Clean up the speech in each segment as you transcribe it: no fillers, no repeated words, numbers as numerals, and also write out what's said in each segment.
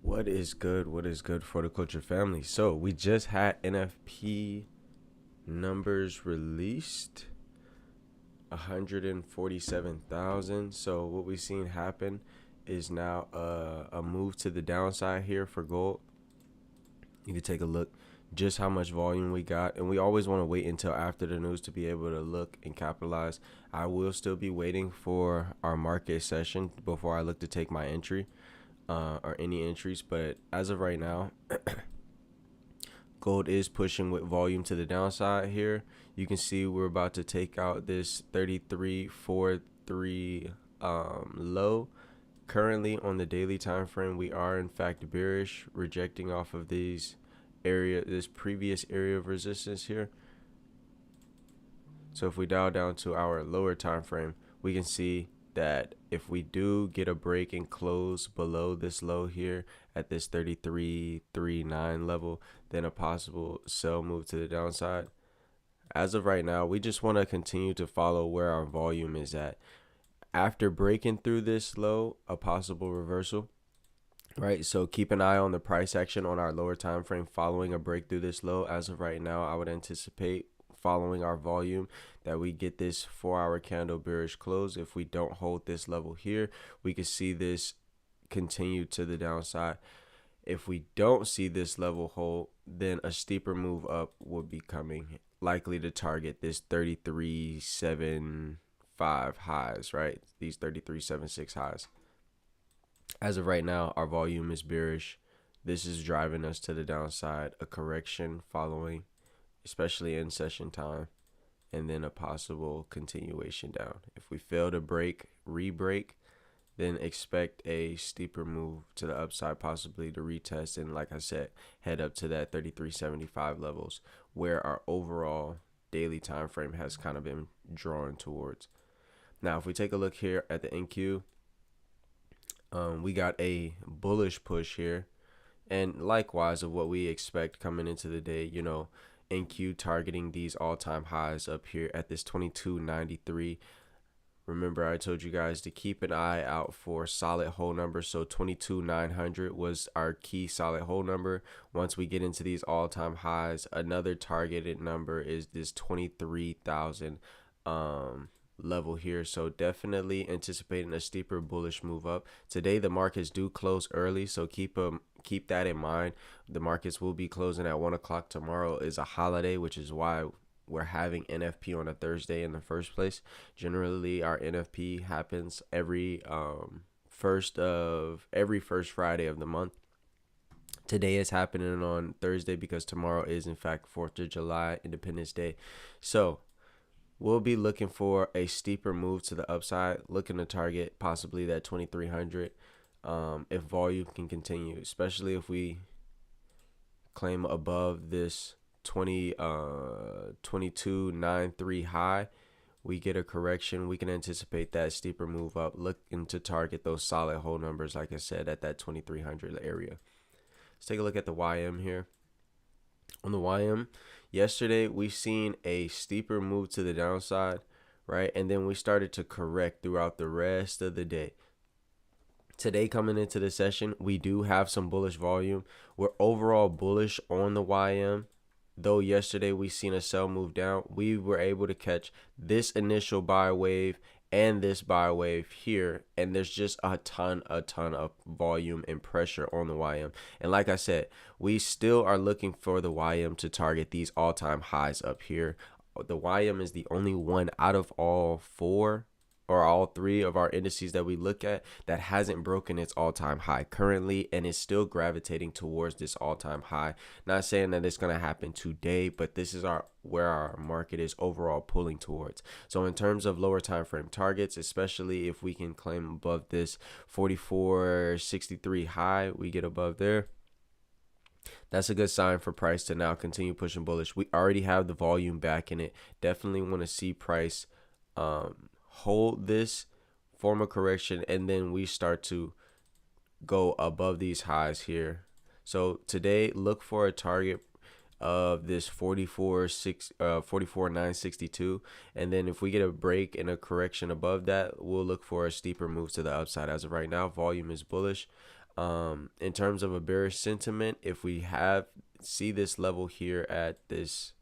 What is good? What is good for the culture family? So we just had NFP numbers released, 147,000. So what we've seen happen is now a move to the downside here for gold. You can take a look just how much volume we got, and we always want to wait until after the news to be able to look and capitalize. I will still be waiting for our market session before I look to take my entry or any entries, but as of right now gold is pushing with volume to the downside here. You can see we're about to take out this 33.43 low. Currently on the daily time frame, we are in fact bearish, rejecting off of this previous area of resistance here. So if we dial down to our lower time frame, we can see that if we do get a break and close below this low here at this 33.39 level, then a possible sell move to the downside. As of right now, we just want to continue to follow where our volume is at. After breaking through this low, a possible reversal. right? So keep an eye on the price action on our lower time frame following a break through this low. As of right now, I would anticipate following our volume that we get this 4-hour candle bearish close. If we don't hold this level here, we could see this continue to the downside. If we don't see this level hold, then a steeper move up would be coming, likely to target this 33.75 highs, right? These 33.76 highs. As of right now, our volume is bearish. This is driving us to the downside. A correction following, especially in session time, and then a possible continuation down. If we fail to re-break, then expect a steeper move to the upside, possibly to retest, and like I said, head up to that 33.75 levels, where our overall daily time frame has kind of been drawn towards. Now, if we take a look here at the NQ, we got a bullish push here, and likewise of what we expect coming into the day. NQ targeting these all-time highs up here at this 22.93. Remember, I told you guys to keep an eye out for solid hold numbers. So 22,900 was our key solid hold number. Once we get into these all-time highs, another targeted number is this 23,000 level here. So definitely anticipating a steeper bullish move up. Today the markets do close early, so keep that in mind. The markets will be closing at 1 o'clock. Tomorrow is a holiday, which is why we're having NFP on a Thursday in the first place. Generally, our NFP happens every first Friday of the month. Today is happening on Thursday because tomorrow is in fact 4th of July, Independence Day. So we'll be looking for a steeper move to the upside, looking to target possibly that 2,300 if volume can continue, especially if we claim above this 22.93 high, we get a correction. We can anticipate that steeper move up, looking to target those solid hold numbers, like I said, at that 2,300 area. Let's take a look at the YM here. On the YM, yesterday we seen a steeper move to the downside, right? And then we started to correct throughout the rest of the day. Today, coming into the session, we do have some bullish volume. We're overall bullish on the YM. Though yesterday we seen a sell move down, we were able to catch this initial buy wave and this buy wave here, and there's just a ton of volume and pressure on the YM. And like I said, we still are looking for the YM to target these all-time highs up here. The YM is the only one out of all three of our indices that we look at that hasn't broken its all-time high currently, and is still gravitating towards this all-time high. Not saying that it's going to happen today, but this is where our market is overall pulling towards. So in terms of lower time frame targets, especially if we can claim above this 44.63 high, we get above there, that's a good sign for price to now continue pushing bullish. We already have the volume back in it. Definitely want to see price hold this, form a correction, and then we start to go above these highs here. So today, look for a target of this 44,962, and then if we get a break and a correction above that, we'll look for a steeper move to the upside. As of right now, volume is bullish. In terms of a bearish sentiment, if we see this level here at this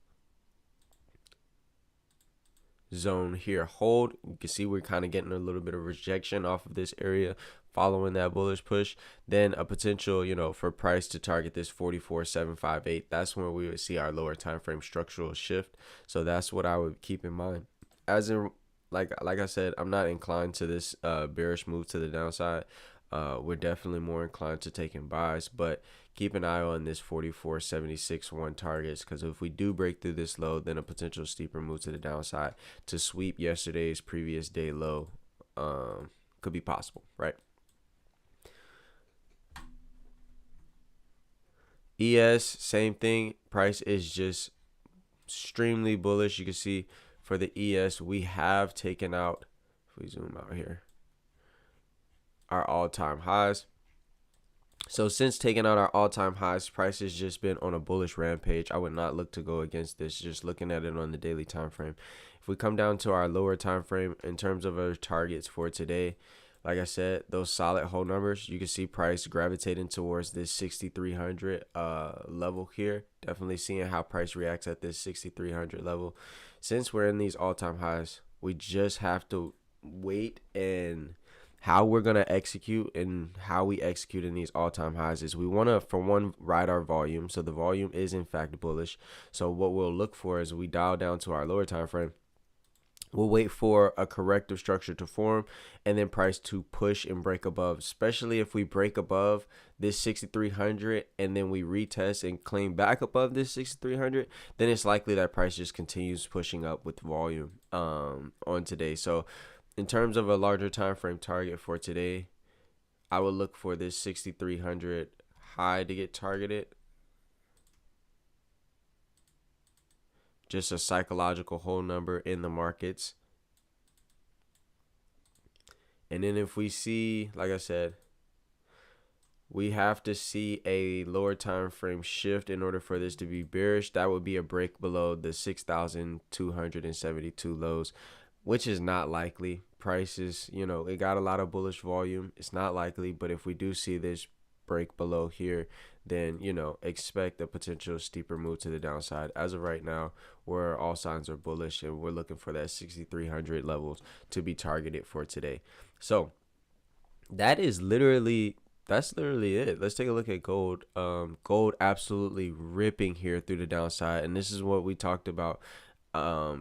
zone here hold, you can see we're kind of getting a little bit of rejection off of this area following that bullish push. Then a potential for price to target this 44.758. That's when we would see our lower time frame structural shift. So that's what I would keep in mind. As in, like I said, I'm not inclined to this bearish move to the downside. We're definitely more inclined to taking buys, but keep an eye on this 44.76 targets, because if we do break through this low, then a potential steeper move to the downside to sweep yesterday's previous day low could be possible, right? ES, same thing. Price is just extremely bullish. You can see for the ES, we have taken out, if we zoom out here, our all-time highs. So since taking out our all-time highs, price has just been on a bullish rampage. I would not look to go against this, just looking at it on the daily time frame. If we come down to our lower time frame in terms of our targets for today, Like I said, those solid whole numbers, you can see price gravitating towards this 6,300 level here. Definitely seeing how price reacts at this 6,300 level. Since we're in these all-time highs, we just have to wait, and how we're going to execute and how we execute in these all-time highs is we want to, for one, ride our volume. So the volume is in fact bullish. So what we'll look for is we dial down to our lower time frame. We'll wait for a corrective structure to form and then price to push and break above, especially if we break above this 6,300 and then we retest and claim back above this 6,300, then it's likely that price just continues pushing up with volume on today. So in terms of a larger time frame target for today, I would look for this 6,300 high to get targeted. Just a psychological whole number in the markets. And then if we see, like I said, we have to see a lower time frame shift in order for this to be bearish. That would be a break below the 6,272 lows, which is not likely. Prices, it got a lot of bullish volume. It's not likely, but if we do see this break below here, then expect a potential steeper move to the downside. As of right now, where all signs are bullish, and we're looking for that 6,300 levels to be targeted for today. So that's literally it. Let's take a look at gold. Gold absolutely ripping here through the downside, and this is what we talked about.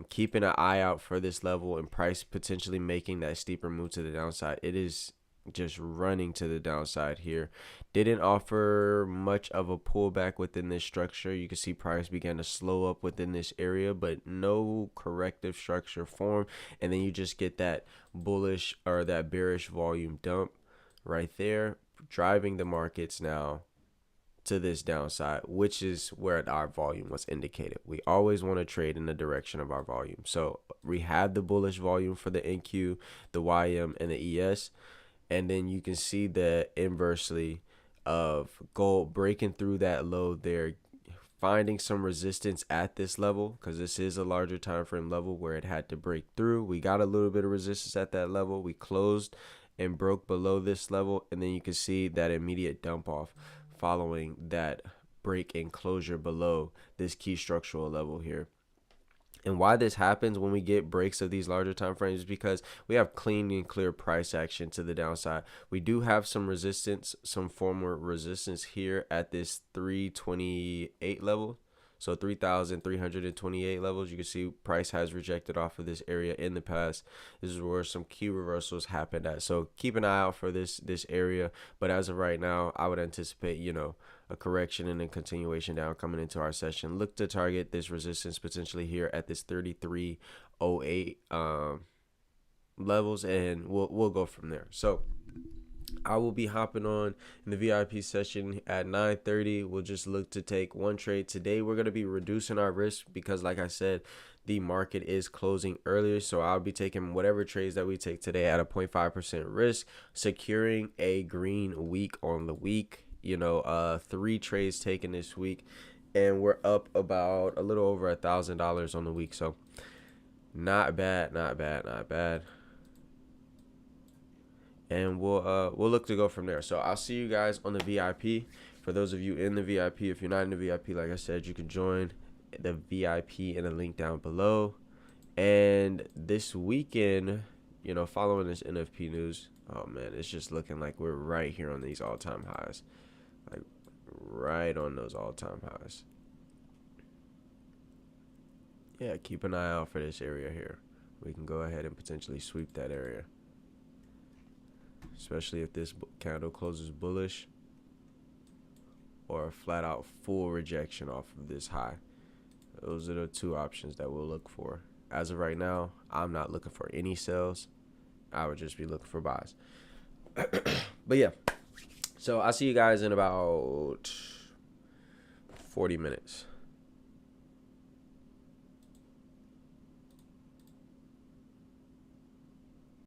Keeping an eye out for this level and price potentially making that steeper move to the downside. It is just running to the downside here. Didn't offer much of a pullback within this structure. You can see price began to slow up within this area, but no corrective structure formed, and then you just get that bullish or that bearish volume dump right there, driving the markets now to this downside, which is where our volume was indicated. We always want to trade in the direction of our volume. So we had the bullish volume for the NQ, the YM, and the ES. And then you can see the inversely of gold breaking through that low there, finding some resistance at this level, because this is a larger time frame level where it had to break through. We got a little bit of resistance at that level. We closed and broke below this level, and then you can see that immediate dump off following that break and closure below this key structural level here. And why this happens when we get breaks of these larger time frames is because we have clean and clear price action to the downside. We do have some resistance, some former resistance here at this 328 level. So 3,328 levels. You can see price has rejected off of this area in the past. This is where some key reversals happened at. So keep an eye out for this area. But as of right now, I would anticipate, a correction and a continuation down coming into our session. Look to target this resistance potentially here at this 3308 levels, and we'll go from there. So I will be hopping on in the VIP session at 9:30. We'll just look to take one trade today. We're going to be reducing our risk because, like I said, the market is closing earlier. So I'll be taking whatever trades that we take today at a 0.5% risk, securing a green week on the week. 3 trades taken this week, and we're up about a little over $1,000 on the week. So not bad. And we'll look to go from there. So I'll see you guys on the VIP. For those of you in the VIP, if you're not in the VIP, like I said, you can join the VIP in a link down below. And this weekend, following this NFP news, oh man, it's just looking like we're right here on these all-time highs. Like right on those all-time highs. Yeah, keep an eye out for this area here. We can go ahead and potentially sweep that area, especially if this candle closes bullish or a flat out full rejection off of this high. Those are the 2 options that we'll look for. As of right now, I'm not looking for any sells. I would just be looking for buys. But yeah, so I'll see you guys in about 40 minutes.